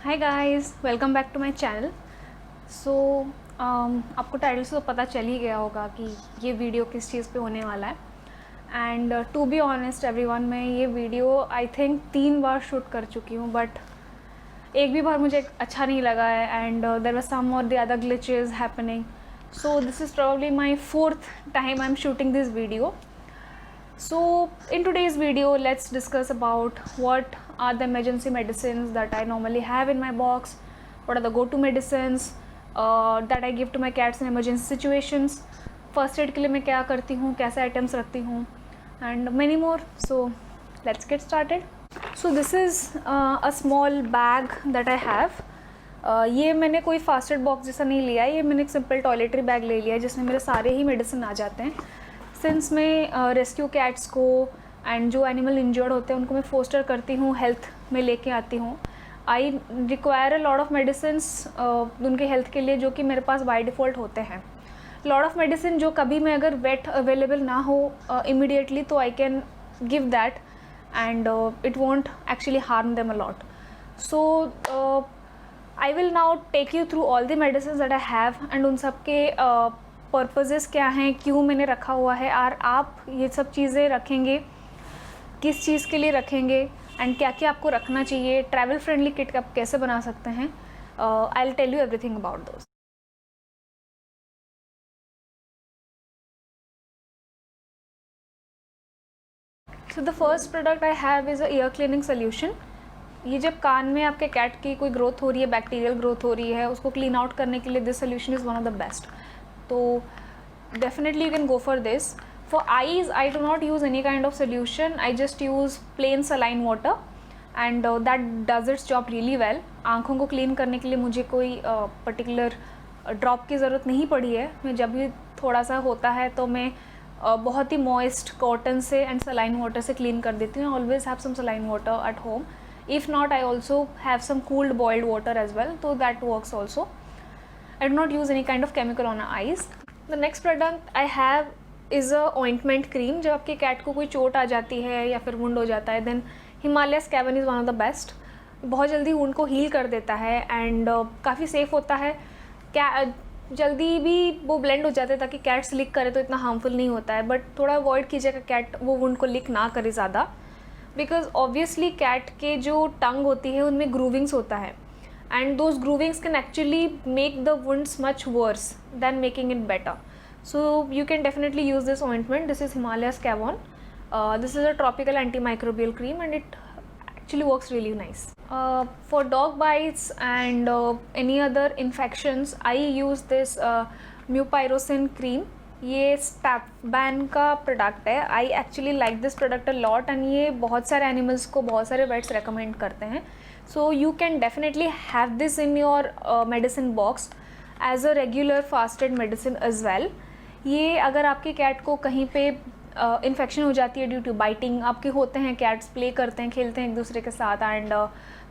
Hi guys, welcome back to my channel. So आपको title से तो पता चल ही गया होगा कि ये वीडियो किस चीज़ पे होने वाला है। And to be honest everyone, मैं ये वीडियो आई थिंक 3 बार शूट कर चुकी हूँ, बट एक भी बार मुझे अच्छा नहीं लगा है। एंड देयर वर सम और the other glitches happening. So this is probably my 4th time I am shooting this video. So in today's video, let's discuss about what are the emergency medicines that I normally have in my box, what are the go-to medicines that I give to my cats in emergency situations, first aid के लिए मैं क्या करती हूँ, कैसे items रखती हूँ, and many more. So let's get started. So this is a small bag that I have. ये मैंने कोई फर्स्ट एड बॉक्स जैसा नहीं लिया है, ये मैंने एक सिंपल टॉयलेटरी बैग ले लिया है जिसमें मेरे सारे ही मेडिसिन आ जाते हैं। सिंस मैं रेस्क्यू कैट्स को एंड जो एनिमल इंजर्ड होते हैं उनको मैं फोस्टर करती हूँ, हेल्थ में लेके आती हूँ। I require a lot of medicines उनके हेल्थ के लिए, जो कि मेरे पास बाय डिफ़ॉल्ट होते हैं। लॉट ऑफ मेडिसिन जो कभी मैं अगर वेट अवेलेबल ना हो इमीडिएटली, तो I can give that and it won't actually harm them a lot. So I will now take you through all the medicine that I have and उन सब के पर्पसेस क्या हैं, क्यों मैंने रखा हुआ है, और आप ये सब चीज़ें रखेंगे किस चीज़ के लिए रखेंगे, एंड क्या क्या आपको रखना चाहिए, ट्रैवल फ्रेंडली किट आप कैसे बना सकते हैं। I will tell you everything about those. So the first product I have is a ear cleaning solution. ये जब कान में आपके कैट की कोई ग्रोथ हो रही है, बैक्टीरियल ग्रोथ हो रही है, उसको क्लीन आउट करने के लिए this solution is one of the best. तो definitely you can go for this. For eyes, I do not use any kind of solution. I just use plain saline water and that does its job really well. आँखों को clean करने के लिए मुझे कोई particular drop की ज़रूरत नहीं पड़ी है। मैं जब भी थोड़ा सा होता है तो मैं बहुत ही मॉइस्ट कॉटन से एंड सलाइन वाटर से क्लीन कर देती हूँ। Always have some saline water at home. If not, I also have some cooled boiled water as well, so that works also. I do not use any kind of chemical on our eyes. The next product I have is a ointment cream. जब आपके cat को कोई चोट आ जाती है या फिर wound हो जाता है, then Himalayas Caven is one of the best. बहुत जल्दी वुंड को हील कर देता है एंड काफ़ी सेफ़ होता है। क्या जल्दी भी वो ब्लेंड हो जाते हैं ताकि कैट्स लिक करे तो इतना हार्मफुल नहीं होता है, बट थोड़ा अवॉइड कीजिएगा कैट वो वुंड को लिक ना करे ज़्यादा, बिकॉज ऑब्वियसली कैट के जो टंग होती है उनमें ग्रूविंग्स होता है and those groovings can actually make the wounds much worse than making it better. So you can definitely use this ointment. This is Himalayas Caven. This is a tropical antimicrobial cream and it actually works really nice. For dog bites and any other infections, I use this Mupirocin cream. ये स्टैपबैन का product है. I actually like this product a lot and ये बहुत सारे animals को बहुत सारे weights recommend करते हैं. So you can definitely have this in your medicine box as a regular first aid medicine as well. ये अगर आपके कैट को कहीं पे इन्फेक्शन हो जाती है ड्यू टू बाइटिंग, आपके होते हैं कैट्स प्ले करते हैं, खेलते हैं एक दूसरे के साथ and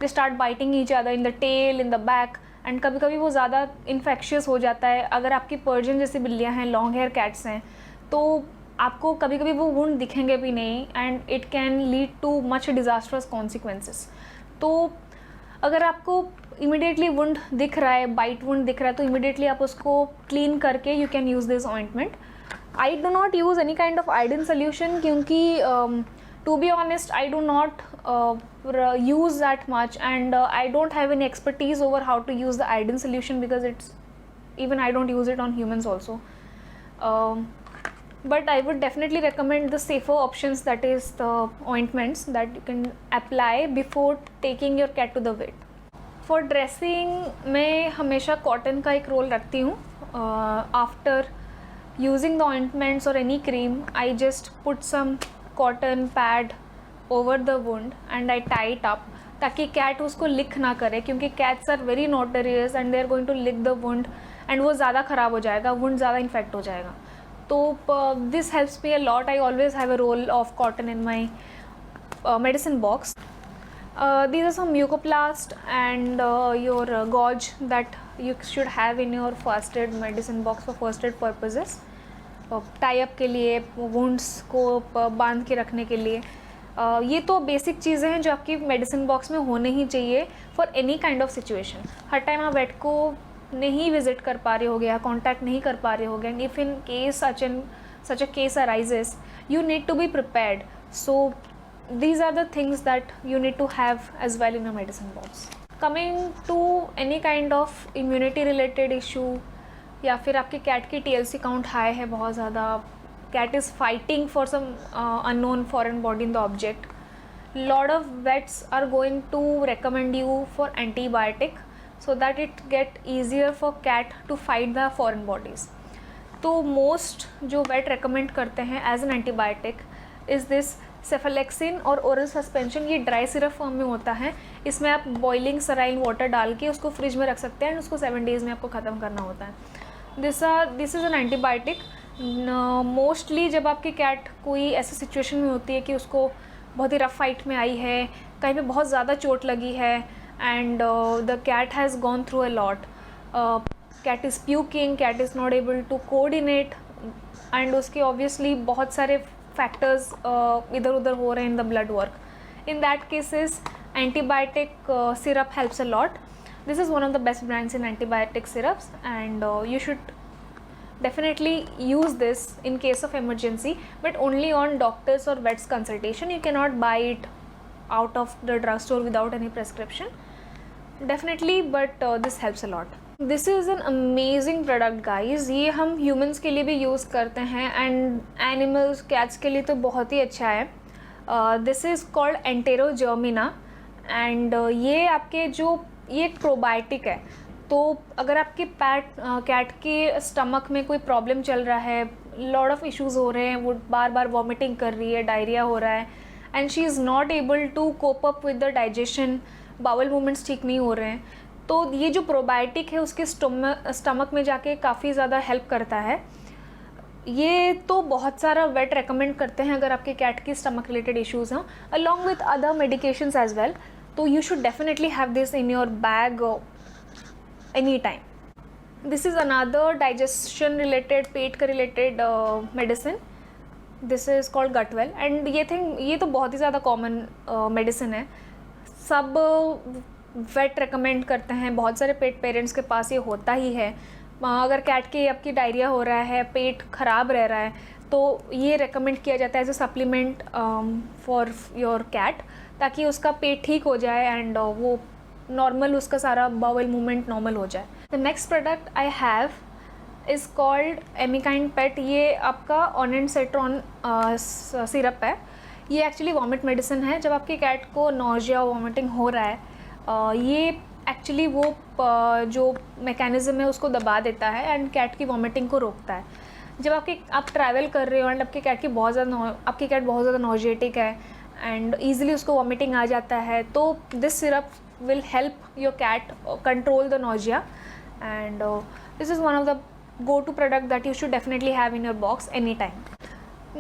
they start biting each other in the tail, in the back, and कभी कभी वो ज़्यादा इन्फेक्शियस हो जाता है. अगर आपकी पर्शियन जैसी बिल्लियाँ हैं, लॉन्ग हेयर कैट्स हैं, तो आपको कभी कभी वो वुंड दिखेंगे भी नहीं and it can lead too much disastrous consequences. तो अगर आपको इमिडिएटली वुंड दिख रहा है, बाइट वुंड दिख रहा है, तो इमिडिएटली आप उसको क्लीन करके you can use this ointment. I do not use any kind of iodine solution क्योंकि to be honest, I do not use that much and I don't have any expertise over how to use the iodine solution because even I don't use it on humans also. But I would definitely recommend the safer options, that is the ointments that you can apply before taking your cat to the vet. For dressing, मैं हमेशा cotton का एक role रखती हूँ. After using the ointments or any cream, I just put some cotton pad over the wound and I tie it up ताकि cat उसको lick ना करे, क्योंकि cats are very notorious and they are going to lick the wound and वो ज़्यादा ख़राब हो जाएगा, वुंड ज़्यादा इन्फेक्ट हो जाएगा. तो this helps me a lot. I always have a roll of cotton in my medicine box. These are some Mucoplast and your gauze that you should have in your first aid medicine box for first aid purposes. Tie up के लिए, wounds को बांध के रखने के लिए. ये तो बेसिक चीज़ें हैं जो आपकी मेडिसिन बॉक्स में होने ही चाहिए for any kind of situation. Her time आप वेट को नहीं विजिट कर पा रहे हो गया, कॉन्टैक्ट नहीं कर पा रहे हो गए, if in case such a case arises, you need to be prepared. So these are the things that you need to have as well in your medicine box. Coming to any kind of immunity related issue, या फिर आपके cat की TLC count high है बहुत ज़्यादा, cat is fighting for some unknown foreign body in the object, lot of vets are going to recommend you for antibiotic so that it get easier for cat to fight the foreign bodies. तो most जो vet recommend करते हैं as an antibiotic is this cephalexin और oral suspension. ये dry syrup form में होता है, इसमें आप बॉइलिंग सराइन वाटर डाल के उसको फ्रिज में रख सकते हैं एंड उसको 7 डेज़ में आपको ख़त्म करना होता है। This is an antibiotic. Mostly जब आपकी कैट कोई ऐसी सिचुएशन में होती है कि उसको बहुत ही रफ फाइट में आई है, कहीं पे बहुत ज़्यादा चोट लगी है and the cat has gone through a lot, cat is puking, cat is not able to coordinate and उसके obviously बहुत सारे factors इधर उधर हो रहे हैं in the blood work. In that cases antibiotic syrup helps a lot. This is one of the best brands in antibiotic syrups and you should definitely use this in case of emergency, but only on doctors or vets consultation. You cannot buy it out of the drugstore without any prescription definitely, but this helps a lot. This is an amazing product guys. ये हम humans के लिए भी use करते हैं and animals cats के लिए तो बहुत ही अच्छा है। दिस इज़ कॉल्ड एंटेरोजर्मिना एंड ये आपके ये एक प्रोबायोटिक है। तो अगर आपके कैट के स्टमक में कोई प्रॉब्लम चल रहा है, लॉट ऑफ इश्यूज़ हो रहे हैं, वो बार बार वॉमिटिंग कर रही है, डायरिया हो रहा है and she is not able to cope up with the digestion, bowel movements ठीक नहीं हो रहे हैं, तो ये जो प्रोबायोटिक है उसके स्टमक में जाके काफ़ी ज़्यादा हेल्प करता है। ये तो बहुत सारा वेट रेकमेंड करते हैं अगर आपके कैट की स्टमक रिलेटेड इश्यूज़ हों, along with other medications as well. तो you should definitely have this in your bag any time. This is another digestion related, पेट का related medicine. This is called Gutwell and ये तो बहुत ही ज़्यादा common medicine है, सब वेट रेकमेंड करते हैं, बहुत सारे पेट पेरेंट्स के पास ये होता ही है। अगर कैट के आपकी डायरिया हो रहा है, पेट ख़राब रह रहा है, तो ये रेकमेंड किया जाता है as a supplement for your cat, ताकि उसका पेट ठीक हो जाए एंड वो नॉर्मल, उसका सारा बाउल मूवमेंट नॉर्मल हो जाए। The next product I have is called Amikind pet. ये आपका ऑनेंसेट्रॉन सिरप है। ये एक्चुअली वॉमिट मेडिसिन है। जब आपकी कैट को नोजिया वॉमिटिंग हो रहा है, ये एक्चुअली वो जो मैकेनिज़्म है उसको दबा देता है एंड कैट की वॉमिटिंग को रोकता है। जब आप ट्रैवल कर रहे हो एंड आपकी कैट बहुत ज़्यादा नॉजिएटिक है एंड ईजिली उसको वॉमिटिंग आ जाता है, तो this syrup will help your cat control the nausea and this is one of the go to product that you should definitely have in your box anytime.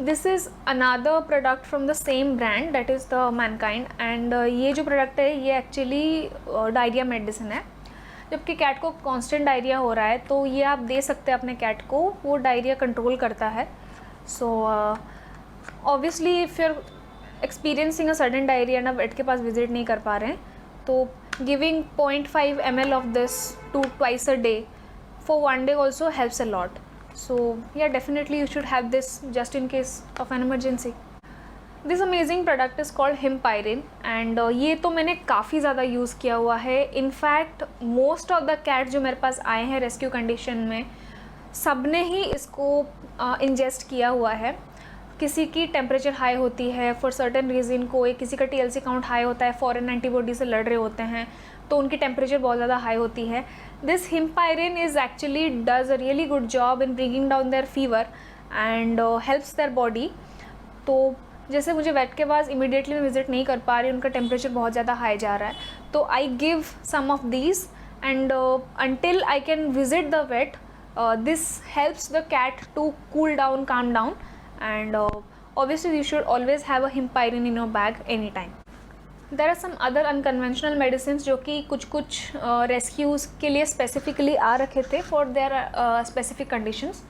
This is another product from the same brand, that is the Mankind and ये जो product है ये actually diarrhoea medicine है। जबकि cat को constant diarrhoea हो रहा है तो ये आप दे सकते हैं अपने कैट को, वो डायरिया कंट्रोल करता है। So obviously if you're experiencing a sudden diarrhoea and आप वेट के पास विजिट नहीं कर पा रहे हैं, तो giving 0.5 ml of this twice a day for one day also helps a lot. So yeah, definitely you should have this just in case of an emergency. This amazing product is called Himpyrin and ये तो मैंने काफ़ी ज़्यादा use किया हुआ है। In fact most of the cat जो मेरे पास आए हैं रेस्क्यू कंडीशन में, सब ने ही इसको इंजेस्ट किया हुआ है। किसी की टेम्परेचर हाई होती है फॉर सर्टेन रीज़न, किसी का TLC काउंट हाई होता है, फॉरेन एंटीबॉडी से लड़ रहे होते हैं तो उनकी टेम्परेचर बहुत ज़्यादा हाई होती है। This Himpyrin is actually does a really good job in bringing down their fever and helps their body. तो जैसे मुझे वेट के पास इमीडिएटली मैं विजिट नहीं कर पा रही, उनका टेम्परेचर बहुत ज़्यादा हाई जा रहा है, तो I give some of these and until I can visit the vet, this helps the cat to cool down, calm down and obviously you should always have a Himpyrin in your bag anytime. There are some other unconventional medicines जो कि कुछ रेस्क्यूज़ के लिए specifically आ रखे थे for their specific conditions.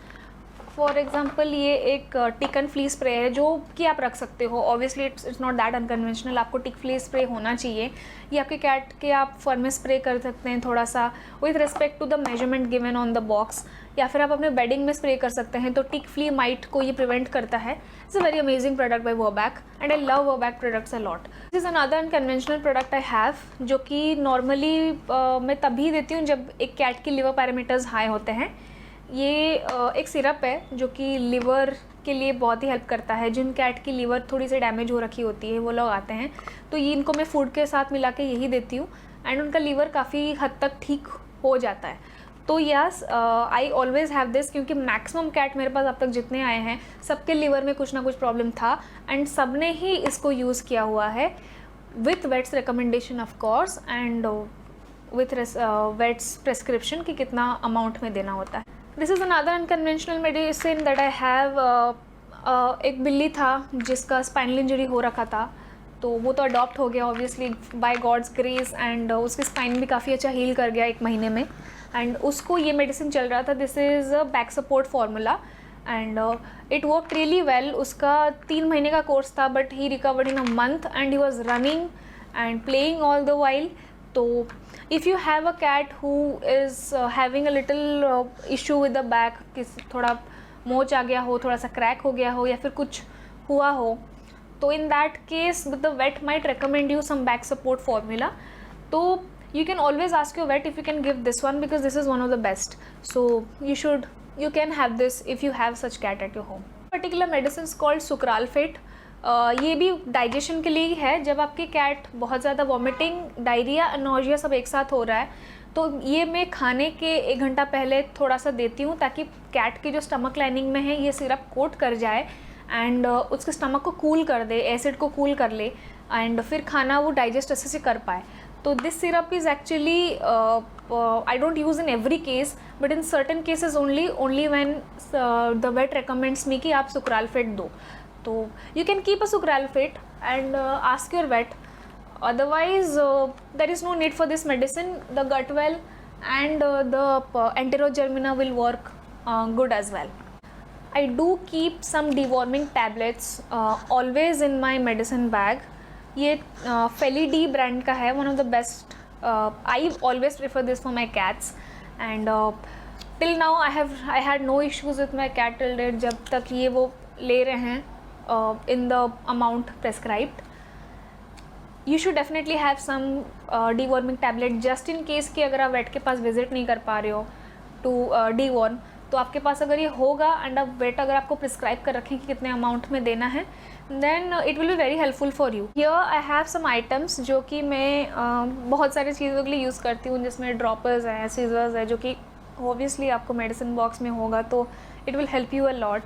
For example ये एक tick and flee spray है जो कि आप रख सकते हो. Obviously it's not that unconventional. आपको टिक फ्ली स्प्रे होना चाहिए. ये आपके कैट के आप फर में स्प्रे कर सकते हैं थोड़ा सा with respect to the measurement given on the box, या फिर आप अपने बेडिंग में स्प्रे कर सकते हैं. तो टिक फ्ली माइट को ये प्रिवेंट करता है. It's a very amazing product by Virbac and I love Virbac products a lot. This is another unconventional product I have, जो कि नॉर्मली मैं तभी देती हूँ जब एक कैट की लिवर पैरामीटर्स हाई होते हैं. ये एक सिरप है जो कि लिवर के लिए बहुत ही हेल्प करता है. जिन कैट की लिवर थोड़ी सी डैमेज हो रखी होती है वो लोग आते हैं, तो ये इनको मैं फूड के साथ मिला के यही देती हूँ एंड उनका लिवर काफ़ी हद तक ठीक हो जाता है. तो yes, I always have this, क्योंकि मैक्सिमम कैट मेरे पास अब तक जितने आए हैं सबके लिवर में कुछ ना कुछ प्रॉब्लम था एंड सब ने ही इसको यूज़ किया हुआ है with vets recommendation of course and with vets prescription कि कितना अमाउंट में देना होता है. This is another unconventional medicine that I have. एक बिल्ली था जिसका स्पाइनल इंजरी हो रखा था, तो वो तो अडॉप्ट हो गया obviously by god's grace and उसकी स्पाइन भी काफ़ी अच्छा हील कर गया 1 महीने में एंड उसको ये मेडिसिन चल रहा था. This is a back support formula and it work really well. उसका 3 महीने का कोर्स था but he recovered in a month and he was running and playing all the while. तो if you have a cat who is having a little issue with the back, किस थोड़ा मोच आ गया हो, थोड़ा सा क्रैक हो गया हो या फिर कुछ हुआ हो, तो in that case the vet might recommend you some back support formula. तो you can always ask your vet if you can give this one because this is one of the best. So you can have this if you have such cat at your home. Particular medicine is called Sucralfate. ये भी digestion के लिए ही है. जब आपकी cat बहुत ज़्यादा vomiting, diarrhoea, nausea सब एक साथ हो रहा है, तो ये मैं खाने के 1 घंटा पहले थोड़ा सा देती हूँ ताकि कैट की जो स्टमक लाइनिंग में है ये सिरप कोट कर जाए एंड उसके स्टमक को कूल कर दे, एसिड को कूल कर ले एंड फिर खाना वो डाइजेस्ट अच्छे से कर पाए. तो this syrup is actually I don't use in every case but in certain cases only when the vet recommends me कि आप सुक्रालफेट दो. तो you can keep a sucralfate and ask your vet. Otherwise, there is no need for this medicine. The Gutwell and the Enterogermina will work good as well. I do keep some deworming tablets always in my medicine bag. ये Feli-D brand का है, one of the best. I always prefer this for my cats and till now I had no issues with my cat till date जब तक ये वो ले रहे हैं in the amount prescribed. You should definitely have some deworming tablet just in case कि अगर आप वेट के पास विजिट नहीं कर पा रहे हो to deworm, तो आपके पास अगर ये होगा एंड अब वेट अगर आपको प्रिस्क्राइब कर रखें कि कितने अमाउंट में देना है, then it will be very helpful for you. Here I have some items जो कि मैं बहुत सारी चीज़ों के लिए यूज़ करती हूँ, जिसमें ड्रॉपर्स हैं, सीजर्स है, जो कि ऑब्वियसली आपको मेडिसिन बॉक्स में होगा तो it will help you a lot.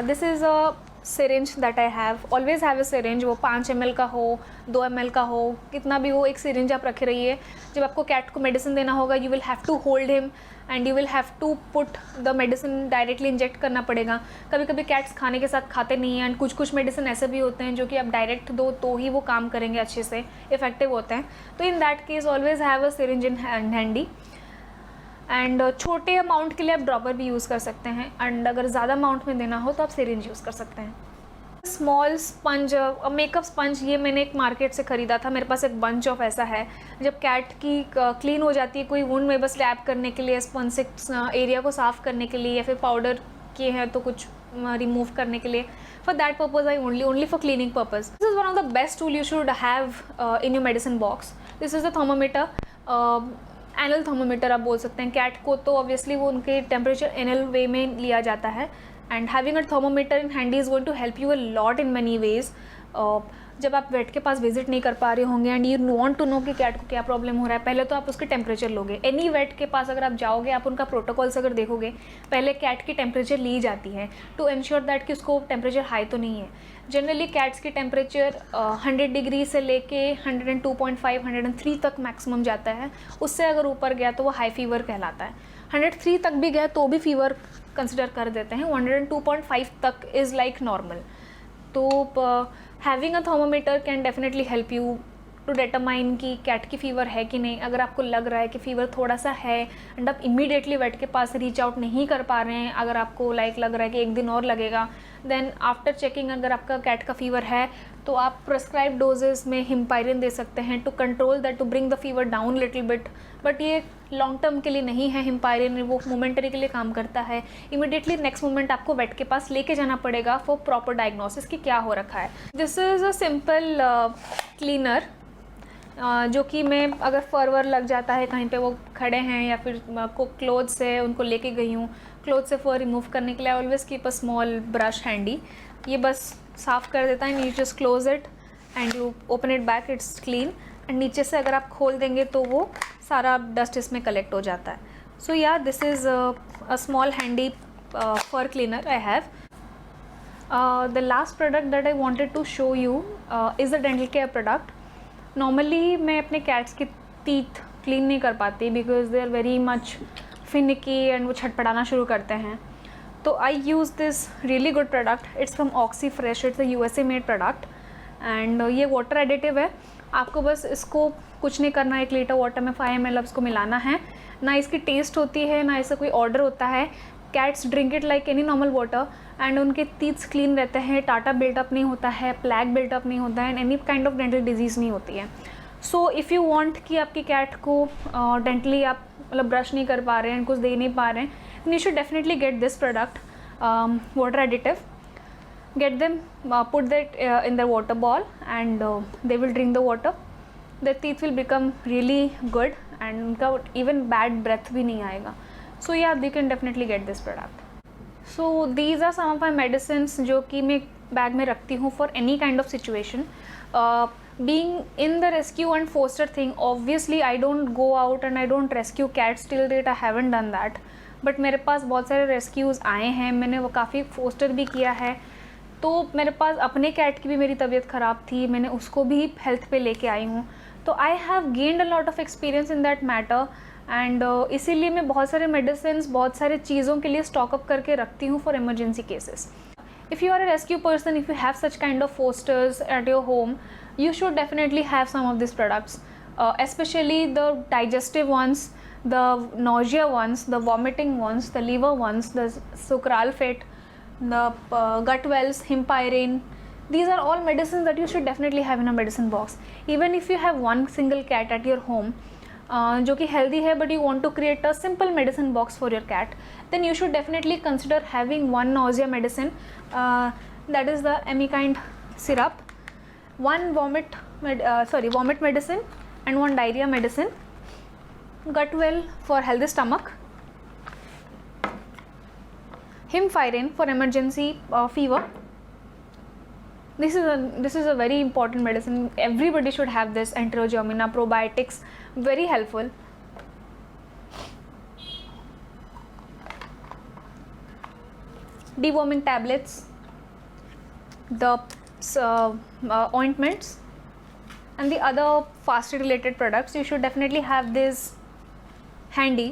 This is a syringe that I have. Always have a syringe, वो 5 ml का हो, 2 ml का हो, कितना भी हो, एक सिरिंज आप रखे रहिए. जब आपको कैट को मेडिसिन देना होगा you will have to hold him and you will have to put the medicine, directly inject करना पड़ेगा. कभी कभी कैट्स खाने के साथ खाते नहीं हैं एंड कुछ मेडिसिन ऐसे भी होते हैं जो कि आप डायरेक्ट दो तो ही वो काम करेंगे, अच्छे से इफेक्टिव होते हैं. तो in that case always have a syringe in handy. And छोटे अमाउंट के लिए आप ड्रॉपर भी यूज़ कर सकते हैं एंड अगर ज़्यादा अमाउंट में देना हो तो आप सिरिंज यूज़ कर सकते हैं. स्मॉल स्पंज, मेकअप स्पंज, ये मैंने एक मार्केट से ख़रीदा था. मेरे पास एक बंच ऑफ ऐसा है. जब कैट की क्लीन हो जाती है कोई वुंड में, बस लैप करने के लिए, स्पंज से एरिया को साफ़ करने के लिए, या फिर पाउडर किए हैं तो कुछ रिमूव करने के लिए, for that purpose I only for cleaning purpose. This is one of the best tool you should have in your medicine box. This is a thermometer, anal thermometer आप बोल सकते हैं. कैट को तो ऑब्वियसली वो उनके टेम्परेचर एनल वे में लिया जाता है and having a thermometer in handy is going to help you a lot in many ways. जब आप वेट के पास विजिट नहीं कर पा रहे होंगे and you want to know कि कैट को क्या प्रॉब्लम हो रहा है, पहले तो आप उसके टेम्परेचर लोगे. एनी वेट के पास अगर आप जाओगे, आप उनका प्रोटोकॉल्स अगर देखोगे, पहले कैट की टेम्परेचर ली जाती है टू इंश्योर दैट कि उसको टेम्परेचर हाई तो नहीं है. जनरली कैट्स की टेम्परेचर 100 डिग्री से लेके 102.5, 103 तक मैक्सिमम जाता है. उससे अगर ऊपर गया तो वो हाई फीवर कहलाता है. 103 तक भी गया तो भी फीवर कंसिडर कर देते हैं. 102.5 तक इज़ लाइक नॉर्मल. तो having a thermometer can definitely help you to determine कि कैट की फ़ीवर है कि नहीं. अगर आपको लग रहा है कि फ़ीवर थोड़ा सा है एंड आप इमीडिएटली वेट के पास रीच आउट नहीं कर पा रहे हैं, अगर आपको लग रहा है कि 1 दिन और लगेगा, देन आफ्टर चेकिंग अगर आपका कैट का फ़ीवर है तो आप प्रेस्क्राइब डोजेस में हिम्पायरिन दे सकते हैं to control that, to bring the fever down little bit. But ये लॉन्ग टर्म के लिए नहीं है. हिम्पायरिन वो मोमेंटरी के लिए काम करता है. इमीडिएटली नेक्स्ट मोमेंट आपको वेट के पास लेके जाना पड़ेगा फॉर प्रॉपर डायग्नोसिस कि क्या हो रखा है. This is a simple cleaner जो कि मैं अगर फर लग जाता है कहीं पे, वो खड़े हैं या फिर को क्लोथ से उनको लेके गई हूँ, क्लोथ से फर रिमूव करने के लिए I always keep a small brush handy. ये बस साफ़ कर देता है. You just close it and you open it back, it's clean. And नीचे से अगर आप खोल देंगे तो वो सारा डस्ट इसमें कलेक्ट हो जाता है. So yeah this is a small handy fur cleaner I have. The last product that I wanted to show you is a dental care product. Normally मैं अपने कैट्स की टीथ क्लीन नहीं कर पाती because they are very much finicky and वो छटपटाना शुरू करते हैं. तो I use this really good product. It's from Oxyfresh. It's a USA made product and ये वाटर एडिटिव है. आपको बस इसको कुछ नहीं करना है. 1 लीटर वाटर में 5 ml इसको मिलाना है. ना इसकी टेस्ट होती है, ना इसका कोई ऑर्डर होता है. Cats drink it like any normal water and उनके टीथ्स क्लीन रहते हैं. टाटा बिल्टअप नहीं होता है, प्लैक बिल्टअप नहीं होता है and any kind of dental disease नहीं होती है. सो इफ़ यू वांट कि आपकी कैट को डेंटली आप मतलब ब्रश नहीं कर पा रहे हैं, कुछ दे नहीं पा रहे हैं, then you should definitely get this product, water additive. Get them, put that in their water ball and they will drink the water. Their teeth will become really good and उनका even bad breath भी नहीं आएगा. So yeah, they can definitely get this product. So these are some of my medicines जो कि मैं bag में रखती हूँ for any kind of situation. Being in the rescue and foster thing, obviously I don't go out and I don't rescue cats till date. I haven't done that. But मेरे पास बहुत सारे रेस्क्यूज़ आए हैं. मैंने वो काफ़ी फोस्टर भी किया है. तो मेरे पास अपने कैट की भी मेरी तबीयत ख़राब थी, मैंने उसको भी हेल्थ पे लेके आई हूँ. तो I have gained a lot of experience in that matter and इसीलिए मैं बहुत सारे मेडिसिन, बहुत सारे चीज़ों के लिए स्टॉकअप करके रखती हूँ for emergency cases. If you are a rescue person, if you have such kind of fosters at your home, you should definitely have some of these products, especially the digestive ones, the nausea ones, the vomiting ones, the liver ones, the sucralfate, the gut wells, himpyrin. These are all medicines that you should definitely have in a medicine box. Even if you have one single cat at your home जो कि healthy है but you want to create a simple medicine box for your cat, then you should definitely consider having one nausea medicine, that is the Amikind syrup, one vomit medicine and one diarrhea medicine, Gutwell for healthy stomach, Himpyrin for emergency fever. This is a very important medicine. Everybody should have this. Enterogermina, probiotics, very helpful. Deworming tablets, the ointments and the other fast related products. You should definitely have this handy.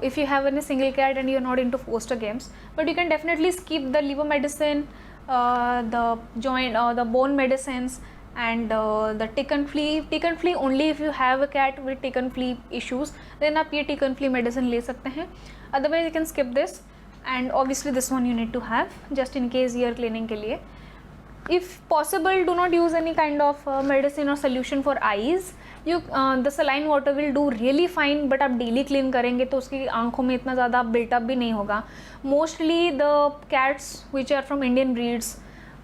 If you have any single cat and you are not into foster games, but you can definitely skip the liver medicine, the joint or the bone medicines and the tick and flea only if you have a cat with tick and flea issues, then आप ये tick and flea medicine ले सकते हैं. Otherwise you can skip this and obviously this one you need to have just in case ear cleaning के लिए. If possible, do not use any kind of medicine or solution for eyes. The saline water will do really fine, but आप daily clean करेंगे तो उसकी आँखों में इतना ज़्यादा built up भी नहीं होगा. Mostly the cats which are from Indian breeds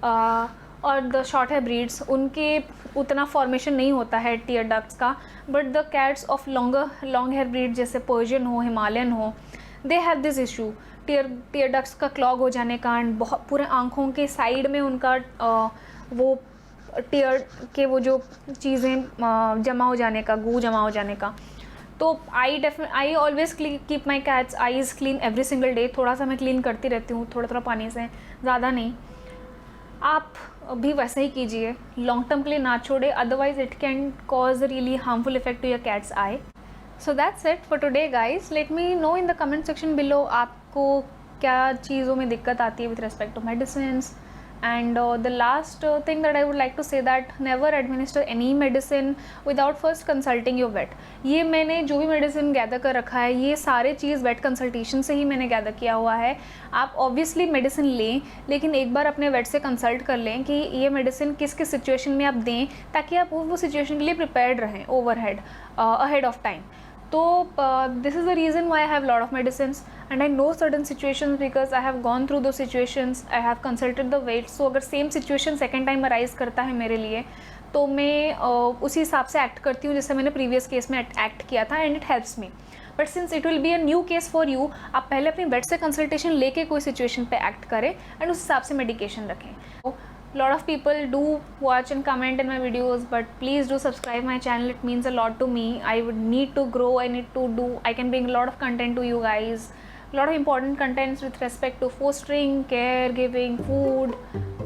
और the short hair breeds, उनके उतना formation नहीं होता है tear ducts का, but the cats of long hair breed जैसे Persian हो, Himalayan हो, they have this issue. Tear ducts का क्लॉग हो जाने का एंड बहुत पूरे आँखों के साइड में उनका वो टीयर के वो जो चीज़ें जमा हो जाने का, गू जमा हो जाने का. तो I always keep my cats eyes clean every single day. थोड़ा सा मैं क्लीन करती रहती हूँ, थोड़ा पानी से, ज़्यादा नहीं. आप भी वैसे ही कीजिए, लॉन्ग टर्म के लिए ना छोड़े, otherwise it can cause really harmful effect to your cat's eye. So that's it for today guys. Let me know in the comment section below आपको क्या चीज़ों में दिक्कत आती है with respect to medicines And the last thing that I would like to say that never administer any medicine without first consulting your vet. ये मैंने जो भी मेडिसिन गैदर कर रखा है ये सारे चीज़ वेट कंसल्टेशन से ही मैंने गैदर किया हुआ है. आप ऑब्वियसली मेडिसिन लें, लेकिन एक बार अपने वेट से कंसल्ट कर लें कि ये मेडिसिन किस किस सिचुएशन में आप दें, ताकि आप वो सिचुएशन के लिए प्रिपेयर्ड रहें अहेड ऑफ टाइम. तो this is the reason why I have lot of medicines and I know certain situations because I have gone through those situations, I have consulted the vet. So अगर same situation second time arise करता है मेरे लिए तो मैं उसी हिसाब से एक्ट करती हूँ जैसे मैंने प्रीवियस केस में एक्ट किया था, and it helps me. But since it will be a new case for you, आप पहले अपनी वेट से कंसल्टेशन लेके कोई सिचुएशन पे एक्ट करें एंड उस हिसाब से मेडिकेशन रखें. Lot of people do watch and comment in my videos, but please do subscribe my channel. It means a lot to me. I would need to grow. I can bring a lot of content to you guys. A lot of important contents with respect to fostering, caregiving, food,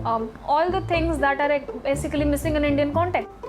all the things that are basically missing in Indian content.